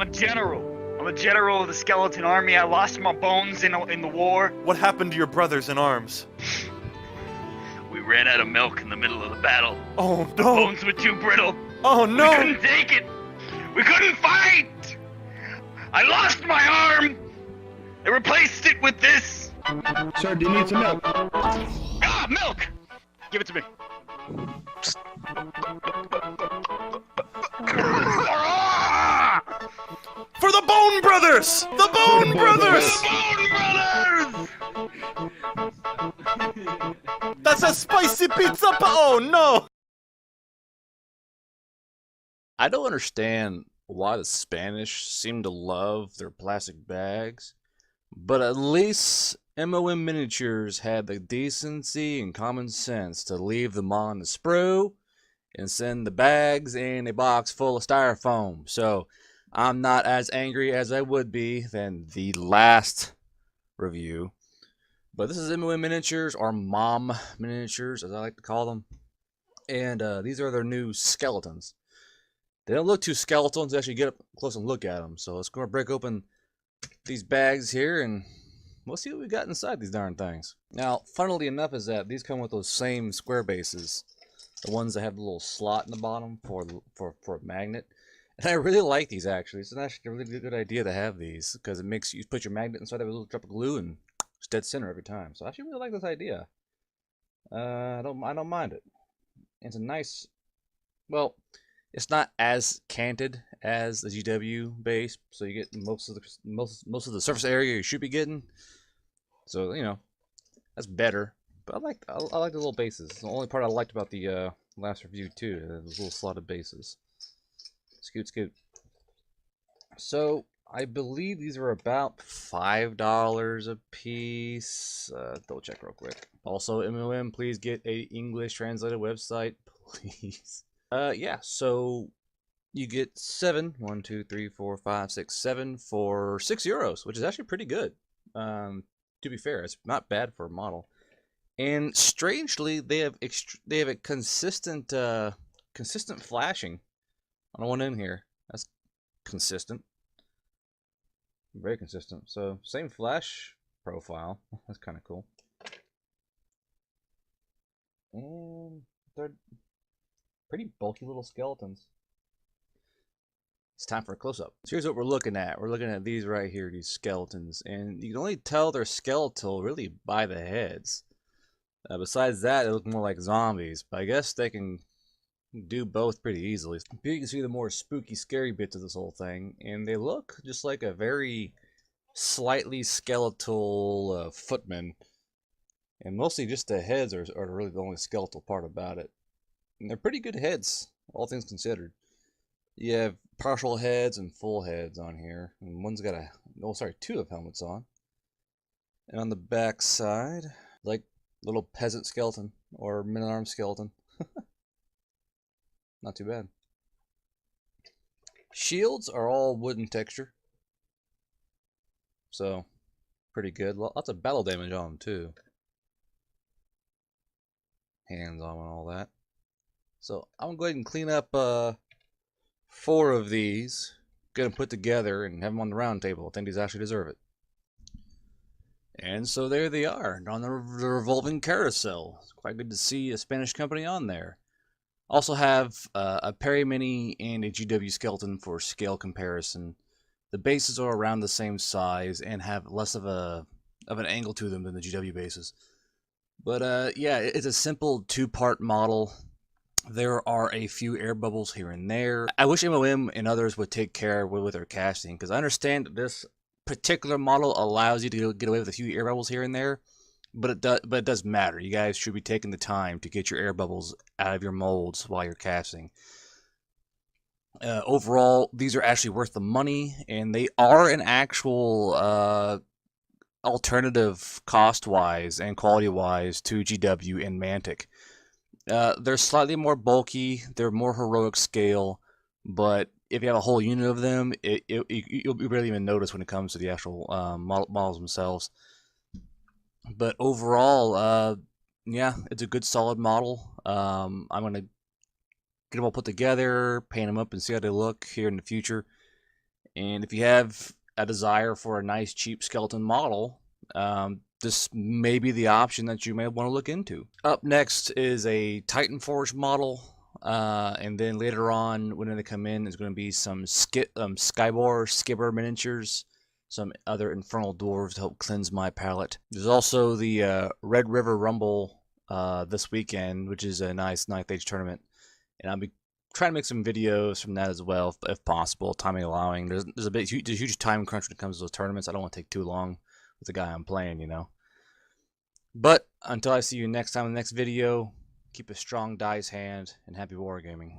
a general. I'm a general of the skeleton army. I lost my bones in the war. What happened to your brothers in arms? We ran out of milk in the middle of the battle. Oh My no! bones were too brittle. Oh We no! couldn't take it. We couldn't fight. I lost my arm. They replaced it with this. Sir, do you need some milk? Ah, milk. Give it to me. For the Bone Brothers! The Bone Brothers! Bone Brothers! That's a spicy pizza! Oh no! I don't understand why the Spanish seem to love their plastic bags, but at least MoM Miniatures had the decency and common sense to leave them on the sprue and send the bags in a box full of styrofoam. So I'm not as angry as I would be than the last review. But this is MoM Miniatures, or MoM Miniatures as I like to call them. And these are their new skeletons. They don't look too skeletal until you actually get up close and look at them. So let's go break open these bags here and we'll see what we got inside these darn things. Now, funnily enough is that these come with those same square bases. The ones that have the little slot in the bottom for a magnet. And I really like these actually. It's actually a really good idea to have these because it makes you put your magnet inside of a little drop of glue and it's dead center every time. So I actually really like this idea. I don't mind it. It's a nice, well, it's not as canted as the GW base, so you get most of the surface area you should be getting. So you know that's better. But I like the little bases. It's the only part I liked about the last review too. Those little slotted bases. Scoot, scoot. So I believe these are about $5 a piece. Double check real quick. Also, MoM, please get a English translated website, please. Yeah, so you get 7, 1, 2, 3, 4, 5, 6, 7 for €6, which is actually pretty good. To be fair, it's not bad for a model. And strangely, they have a consistent flashing on one end here. That's consistent, very consistent. So same flash profile. That's kind of cool. And they're pretty bulky little skeletons. It's time for a close-up. So here's what we're looking at. We're looking at these right here, these skeletons. And you can only tell they're skeletal really by the heads. Besides that, they look more like zombies. But I guess they can do both pretty easily. Here you can see the more spooky, scary bits of this whole thing. And they look just like a very slightly skeletal footman. And mostly just the heads are really the only skeletal part about it. And they're pretty good heads, all things considered. You have partial heads and full heads on here. And one's got two have helmets on. And on the back side, like little peasant skeleton or men-at-arms skeleton. Not too bad. Shields are all wooden texture. So, pretty good. Lots of battle damage on them too. Hands on and all that. So I'm going to go ahead and clean up 4 of these, get them put together, and have them on the round table. I think these actually deserve it. And so there they are, on the revolving carousel. It's quite good to see a Spanish company on there. Also have a Perry Mini and a GW skeleton for scale comparison. The bases are around the same size and have less of an angle to them than the GW bases. But yeah, it's a simple 2-part model. There are a few air bubbles here and there. I wish MoM and others would take care with their casting, because I understand that this particular model allows you to get away with a few air bubbles here and there, but it does matter. You guys should be taking the time to get your air bubbles out of your molds while you're casting. Overall, these are actually worth the money, and they are an actual alternative cost-wise and quality-wise to GW and Mantic. They're slightly more bulky, they're more heroic scale, but if you have a whole unit of them, you'll barely even notice when it comes to the actual models themselves. But overall, yeah, it's a good solid model. I'm going to get them all put together, paint them up, and see how they look here in the future. And if you have a desire for a nice cheap skeleton model, this may be the option that you may want to look into. Up next is a Titan Forge model, and then later on, when they come in, is going to be some Skybor, Skibber miniatures, some other Infernal Dwarves to help cleanse my palate. There's also the Red River Rumble this weekend, which is a nice 9th Age tournament, and I'll be trying to make some videos from that as well, if possible, timing allowing. There's a huge time crunch when it comes to those tournaments. I don't want to take too long with the guy I'm playing, you know. But until I see you next time in the next video, keep a strong dice hand and happy wargaming.